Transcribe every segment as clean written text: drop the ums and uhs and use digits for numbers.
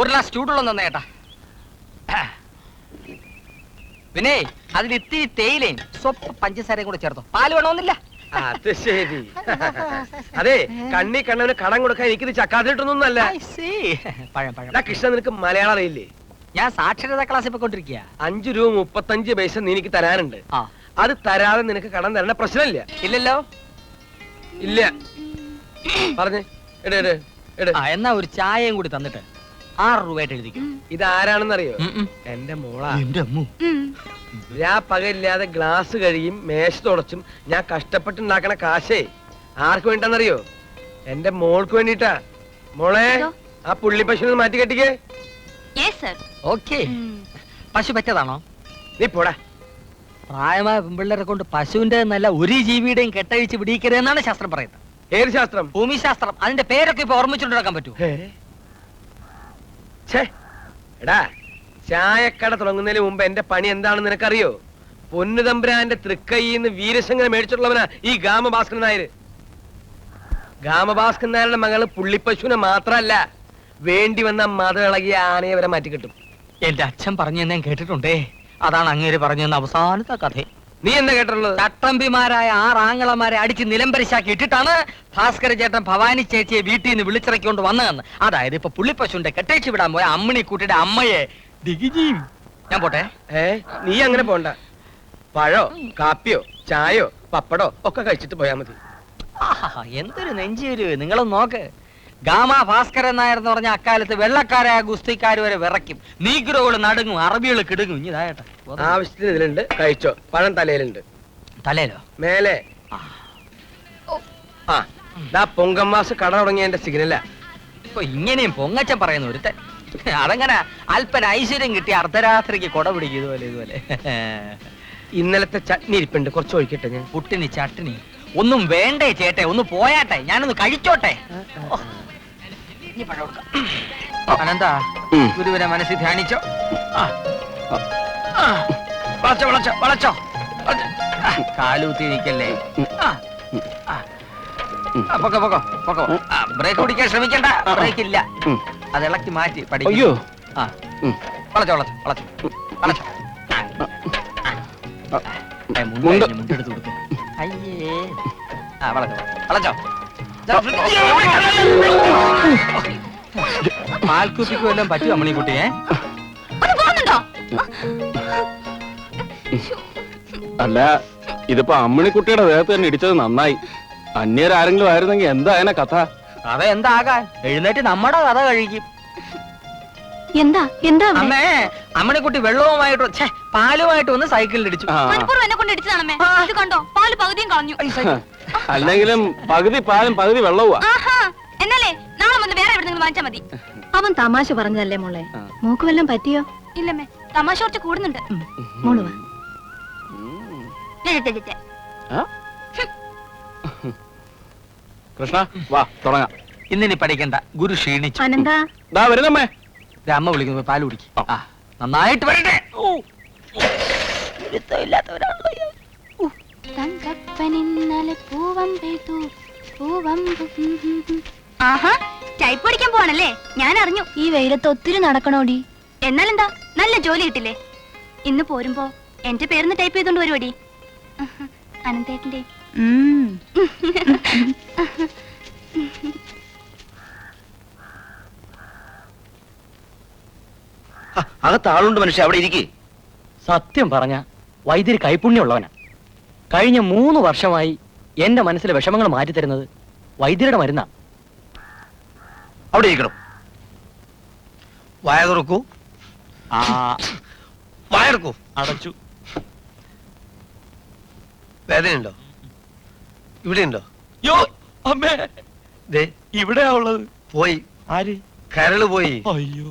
ഒരു ഗ്ലാസ് ചൂടുള്ള ചേട്ടാ. പിന്നെ അതിൽ ഇത്തിരി തേയിലയും സ്വപ്പ് പഞ്ചസാരയും കൂടെ ചേർത്തോ. പാല് വേണമെന്നില്ല. അത് ശരി. അതെ, കണ്ണി കണ്ണന് കടം കൊടുക്കാൻ എനിക്കിത് ചക്കാതിട്ടൊന്നല്ല. കൃഷ്ണ, നിനക്ക് മലയാളം അറിയില്ലേ? ഞാൻ സാക്ഷരതാ ക്ലാസ്സിൽ പോയിക്കൊണ്ടിരിക്കുക. 5 രൂപ 35 പൈസ നീ എനിക്ക് തരാനുണ്ട്. അത് തരാതെ നിനക്ക് കടം തരേണ്ട പ്രശ്നമില്ല. ഇല്ലല്ലോ. ഇല്ല പറഞ്ഞേ. എന്നാ ഒരു ചായയും കൂടി തന്നിട്ട് 6 രൂപയായിട്ട് എഴുതിക്കും. ഇതാരാണെന്നറിയോ? എന്റെ മോളാ. പകലില്ലാതെ ഗ്ലാസ് കഴിയും മേശ തുടച്ചും ഞാൻ കഷ്ടപ്പെട്ടുണ്ടാക്കണ കാശേ ആർക്ക് വേണ്ടെന്നറിയോ? എന്റെ മോൾക്ക് വേണ്ടിട്ടാ. മോളെ, ആ പുള്ളി പശുവിനെ മാറ്റി കെട്ടിക്കേ. പശു പറ്റതാണോ? നീ പോടാ. പ്രായമായ പെൺപിള്ളേരെ കൊണ്ട് പശുവിന്റെ നല്ല ഒരു ജീവിയുടെയും കെട്ടഴിച്ച് പിടിക്കരുതെന്നാണ് ശാസ്ത്രം പറയുന്നത്. ഏത് ശാസ്ത്രം? ഭൂമിശാസ്ത്രം. അതിന്റെ പേരൊക്കെ ഇപ്പൊ ഓർമ്മിച്ചുകൊണ്ടിരിക്കാൻ പറ്റൂ? എടാ, ചായക്കട തുടങ്ങുന്നതിന് മുമ്പ് എന്റെ പണി എന്താണെന്ന് നിനക്കറിയോ? പൊന്നുതമ്പുരാന്റെ തൃക്കൈന്ന് വീരശങ്കര മേടിച്ചിട്ടുള്ളവനാ ഈ ഗാമഭാസ്കരൻ നായര്. ഗാമഭാസ്കരൻ നായരുടെ മകള് പുള്ളിപ്പശുവിനെ മാത്രല്ല, വേണ്ടി വന്ന മതമിളകിയ ആനയെ വരെ മാറ്റി കിട്ടും. എന്റെ അച്ഛൻ പറഞ്ഞു ഞാൻ കേട്ടിട്ടുണ്ടേ. അതാണ് അങ്ങേര് പറഞ്ഞു അവസാനത്തെ കഥ. നീ എന്താ കേട്ടിട്ടുള്ളത്? ചട്ടമ്പിമാരായ 6 ആങ്ങളമാരെ അടിച്ച് നിലംപരിശാക്കി ഇട്ടിട്ടാണ് ഭാസ്കര ചേട്ടൻ ഭവാനി ചേച്ചിയെ വീട്ടിൽ നിന്ന് വിളിച്ചിറക്കിക്കൊണ്ട് വന്നതെന്ന്. അതായത് ഇപ്പൊ പുള്ളിപ്പശുവിന്റെ കെട്ടേച്ച് വിടാൻ പോയ അമ്മിണിക്കുട്ടിയുടെ അമ്മയെ ദിഗിജിയും. ഞാൻ പോട്ടെ. നീ അങ്ങനെ പോണ്ട. പഴോ കാപ്പിയോ ചായയോ പപ്പടോ ഒക്കെ കഴിച്ചിട്ട് പോയാ മതി. എന്തൊരു നെഞ്ചേരു. നിങ്ങളും നോക്ക്. ഗാമ ഭാസ്കരൻ നായർ എന്ന് പറഞ്ഞ അക്കാലത്ത് വെള്ളക്കാരായ ഗുസ്തിക്കാർ വരെ വിറയ്ക്കും. നീഗ്രോകള് നടുങ്ങും, അറബികള് കിടുങ്ങും. ഇതായട്ടെ, ആവശ്യത്തിന് ഇതിലുണ്ട്, കഴിച്ചോ. പഴം തലയിലുണ്ട്. തലയിലോ? മേലെ. പൊങ്കമ്മാസ് കട തുടങ്ങിയ എന്റെ സിഗ്നലാ. ഇപ്പൊ ഇങ്ങനെയും പൊങ്ങച്ചൻ പറയുന്ന ഒരുത്തൻ. അതങ്ങനെ അല്പന ഐശ്വര്യം കിട്ടി അർദ്ധരാത്രിക്ക് കൊട പിടിക്കും. ഇതുപോലെ ഇന്നലത്തെ ചട്നി ഇരിപ്പുണ്ട്, കുറച്ച് ഒഴിക്കട്ടെ ഞാൻ. പുട്ടിന് ചട്നി ഒന്നും വേണ്ടേ ചേട്ടെ? ഒന്ന് പോയാട്ടെ, ഞാനൊന്ന് കഴിച്ചോട്ടെ. അനന്താ, ഗുരുവിനെ മനസ്സിൽ ധ്യാനിച്ചോ. വളച്ചോ വളച്ചോ വളച്ചോ. കാലൂത്തിരിക്കല്ലേ. പൊക്കോ പൊക്കോ പൊക്കോ. ബ്രേക്ക് പിടിക്കാൻ ശ്രമിക്കണ്ട. ബ്രേക്ക് ഇല്ല. അത് ഇളക്കി മാറ്റി പഠിക്കോ. വളച്ചോ വളച്ചോ വളച്ചോ വളച്ചോ. മുണ്ടെടുത്ത് കൊടുക്കും. അയ്യേ. വളച്ചോ വളച്ചോ. പാൽക്കുപ്പിക്ക് വല്ലതും പറ്റും അമ്മണിക്കുട്ടിയെ? അല്ല, ഇതിപ്പോ അമ്മണിക്കുട്ടിയുടെ ദേഹത്ത് തന്നെ ഇടിച്ചത് നന്നായി. അന്യരാരെങ്കിലും ആയിരുന്നെങ്കിൽ എന്താ അതിനെ കഥ? കഥ എന്താകാൻ? എഴുന്നേറ്റ് നമ്മുടെ കഥ കഴിക്കും. എന്താ എന്താ അമ്മേ, അമ്മണിക്കുട്ടി വെള്ളവുമായിട്ട് പാലുമായിട്ട് വന്ന് സൈക്കിളിൽ ഇടിച്ചു. അല്ലെങ്കിലും പകുതി പാലും പകുതി വെള്ളവുമാ. എന്നാലേ നാളെ വന്ന് വേറെ എവിടെ വാങ്ങിച്ചാ മതി. അവൻ തമാശ പറഞ്ഞതല്ലേ മോളെ. മോക്ക് വല്ലതും പറ്റിയോ? ഇല്ലമ്മേ, തമാശ കുറച്ച് കൂടുന്നുണ്ട്. മോള് വാ. കൃഷ്ണ വാ, തുടങ്ങാം. ഇന്നിനി പഠിക്കണ്ട, ഗുരു ക്ഷീണിച്ചു. അനന്താ വരുന്നമ്മേ. അമ്മ വിളിക്കുന്നു, പാല് കുടിക്കും. നന്നായിട്ട് വരട്ടെ. ടൈപ്പ് പഠിക്കാൻ പോവാണല്ലേ? ഞാൻ അറിഞ്ഞു. ഈ വെയിലത്ത് ഒത്തിരി നടക്കണോടി. എന്നാലെന്താ, നല്ല ജോലി കിട്ടില്ലേ? ഇന്ന് പോരുമ്പോ എന്റെ പേരൊന്ന് ടൈപ്പ് ചെയ്തോണ്ട് വരുവടി. അനന്തേട്ടന്റെ. അകത്താളുണ്ട് മനുഷ്യ, അവിടെ ഇരിക്കേ. സത്യം പറഞ്ഞ വൈദ്യര് കൈപുണ്യമുള്ളവനാ. കഴിഞ്ഞ 3 വർഷമായി എന്റെ മനസ്സിലെ വിഷമങ്ങൾ മാറ്റിത്തരുന്നത് വൈദ്യരുടെ മരുന്നാ. അവിടെ ഇരിക്കണം. വായ തുറക്കൂ. വായ തുറക്കൂ. അടച്ചു. വേദനയുണ്ടോ? ഇവിടെയുണ്ടോ? ഇവിടെയാ ഉള്ളത്. പോയി. ആര്? കരള് പോയി. അയ്യോ.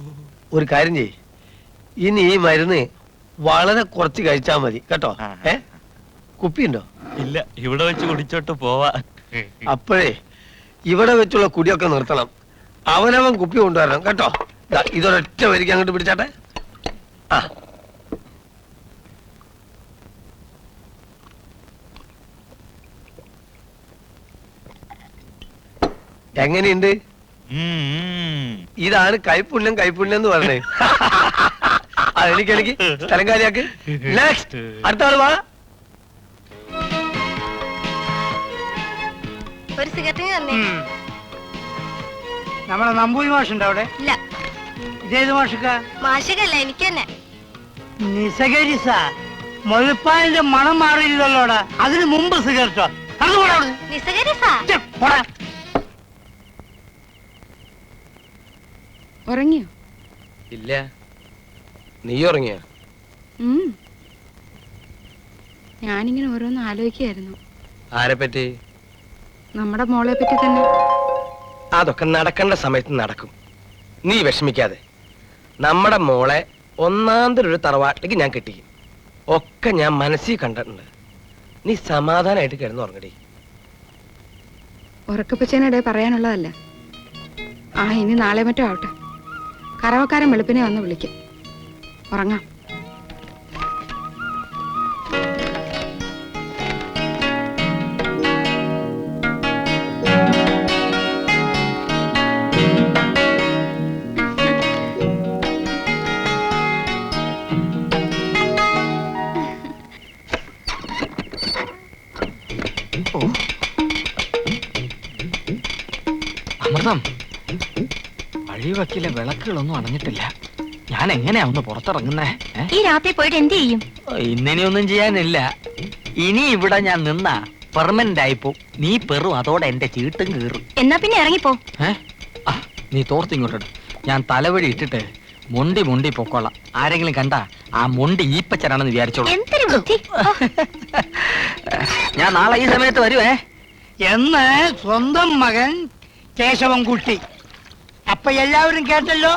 ഒരു കാര്യം ചെയ്യ്, ഇനി ഈ മരുന്ന് വളരെ കുറച്ച് കഴിച്ചാ മതി കേട്ടോ. കുപ്പിയുണ്ടോ? ഇല്ല, ഇവിടെ വെച്ച് കുടിച്ചോട്ട് പോവാ. അപ്പോഴേ ഇവിടെ വെച്ചുള്ള കുടിയൊക്കെ നിർത്തണം. അവനവൻ കുപ്പി കൊണ്ടുവരണം കേട്ടോ. ഇതൊരൊറ്റ വരിക്ക് അങ്ങോട്ട് പിടിച്ചാട്ടെ. എങ്ങനെയുണ്ട്? ഇതാണ് കൈപ്പുണ്യം കൈപ്പുണ്യം എന്ന് പറഞ്ഞേ. അതെനിക്ക് സ്ഥലം കാര്യാക്ക്. നെക്സ്റ്റ് അടുത്ത ആള് വാ. ഒരു സിഗരറ്റ് തന്നെ. നമ്മളെ നമ്പൂരി മാഷുണ്ട് അവിടെ? ഇല്ല, ഇതേത് മാഷക്ക? മാഷകല്ല, എനിക്ക് തന്നെ. നിസകരിസ മുഴപ്പാലിന്റെ മണം മാറിയില്ലല്ലോടാ. അതിന് മുമ്പ് സിഗരറ്റോ? ഉറങ്ങിയോ? ഇല്ല, നീ ഉറങ്ങിയ? ഞാനിങ്ങനെ ഓരോന്ന് ആലോചിക്കായിരുന്നു. ആരെ പറ്റി? നമ്മുടെ മോളെ പറ്റി തന്നെ. അതൊക്കെ നടക്കേണ്ട സമയത്ത് നടക്കും, നീ വിഷമിക്കാതെ. നമ്മുടെ മോളെ ഒന്നാന്തരൊരു തറവാട്ടിലേക്ക് ഞാൻ കെട്ടിക്കും. ഒക്കെ ഞാൻ മനസ്സിൽ കണ്ടിട്ടുണ്ട്. നീ സമാധാനമായിട്ട് കിടന്ന് ഉറങ്ങടി. ഉറക്കപ്പച്ചേനിടെ പറയാനുള്ളതല്ല. ഇനി നാളെ മറ്റോ ആവട്ടെ. കറവക്കാരൻ വെളുപ്പിനെ വന്ന് വിളിക്കും. ഉറങ്ങാം. അമൃതം, വഴിവക്കിലെ വിളക്കുകളൊന്നും അണഞ്ഞിട്ടില്ല. ഞാൻ എങ്ങനെയാ ഒന്ന് പുറത്തിറങ്ങുന്നേ? ഈ രാത്രി പോയിട്ട് എന്ത് ചെയ്യും? ഇന്നിനിയൊന്നും ചെയ്യാനില്ല. ഇനി ഇവിടെ ഞാൻ നിന്നാ പെർമനന്റ് ആയിപ്പോ. നീ പെറും, അതോടെ എന്റെ ചീട്ടും കീറും. എന്നാ പിന്നെ ഇറങ്ങിപ്പോ. നീ തോർത്തിങ്ങോട്ടിട്. ഞാൻ തലവഴി ഇട്ടിട്ട് മൊണ്ടി പൊക്കോളാം. ആരെങ്കിലും കണ്ടാ ആ മൊണ്ടി ഈപ്പച്ചനാണെന്ന് വിചാരിച്ചോളൂ. എന്തൊരു ബുദ്ധി. ഞാൻ നാളെ ഈ സമയത്ത് വരുവേ എന്ന് സ്വന്തം മകൻ കേശവൻകുട്ടി. അപ്പൊ എല്ലാവരും കേട്ടല്ലോ.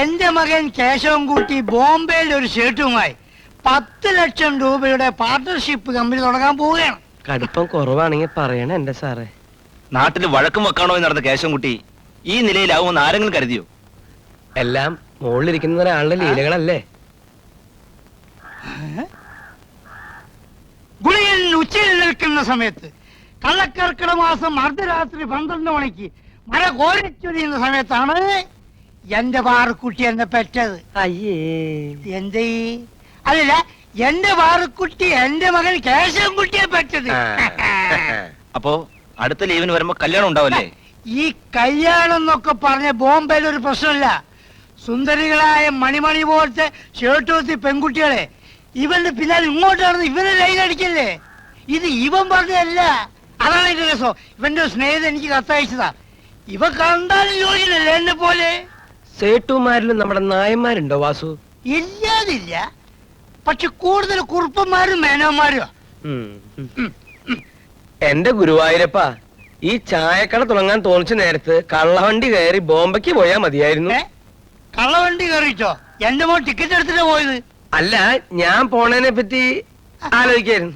എന്റെ മകൻ കേശവൻകുട്ടി ബോംബെയിൽ ഒരു ഷേട്ടുമായി 10 ലക്ഷം രൂപയുടെ പാർട്ണർഷിപ്പ് കമ്പനി തുടങ്ങാൻ പോവുകയാണ്. കടുപ്പം കുറവാണെങ്കിൽ പറയണേ എന്റെ സാറേ. നാട്ടിൽ വഴക്കും വെക്കാണോ എന്ന് നടന്ന കേശവൻകുട്ടി ഈ നിലയിലാവുമെന്ന് ആരെങ്കിലും കരുതിയോ? എല്ലാം മുകളിലിരിക്കുന്ന ഒരാളുടെ ലീലകളല്ലേ. ഗുളികൻ ഉച്ചയിൽ നിൽക്കുന്ന സമയത്ത്, കള്ളക്കർക്കിട മാസം അർദ്ധരാത്രി 12 മണിക്ക് മഴ കോരിച്ചൊരിയുന്ന സമയത്താണ് എന്റെ പാറുക്കുട്ടി എന്നെ പെറ്റത്. അയ്യേ, എന്തേ? അല്ല, എന്റെ പാറുക്കുട്ടി എന്റെ മകൻ കേശവൻകുട്ടിയെ പെറ്റത്. അപ്പോ അടുത്ത ലീവിന് വരുമ്പോ കല്യാണം ഉണ്ടാവല്ലേ? ഈ കല്യാണം എന്നൊക്കെ പറഞ്ഞ ബോംബെയിൽ ഒരു പ്രശ്നമില്ല. സുന്ദരികളായ മണിമണി പോലത്തെ ഷേർട്ടൂത്തി പെൺകുട്ടികളെ ഇവന്റെ പിന്നാലെ ഇങ്ങോട്ടാണ് ഇവനെ ലൈൻ അടിക്കല്ലേ. ഇത് ഇവൻ പറഞ്ഞതല്ല. അതാണ് എന്റെ രസം. ഇവന്റെ സ്നേഹിതൻ എനിക്ക് കത്തയച്ചതാ. ഇവ കണ്ടാലും യോഗ്യനല്ലേ എന്നെ പോലെ. സേട്ടുമാരിലും നമ്മുടെ നായന്മാരുണ്ടോ വാസു? ഇല്ലാതില്ല, പക്ഷെ കൂടുതൽ കുറുപ്പന്മാരും മേനോന്മാരും. എന്റെ ഗുരുവായൂരപ്പ, ഈ ചായക്കട തുടങ്ങാൻ തോന്നിച്ച നേരത്ത് കള്ളവണ്ടി കയറി ബോംബെക്ക് പോയാ മതിയായിരുന്നു. കള്ളവണ്ടി കയറിച്ചോ? എന്റെ മോൻ ടിക്കറ്റ് എടുത്തിട്ടാ പോയത്. അല്ല, ഞാൻ പോണതിനെ പറ്റി ആലോചിക്കായിരുന്നു.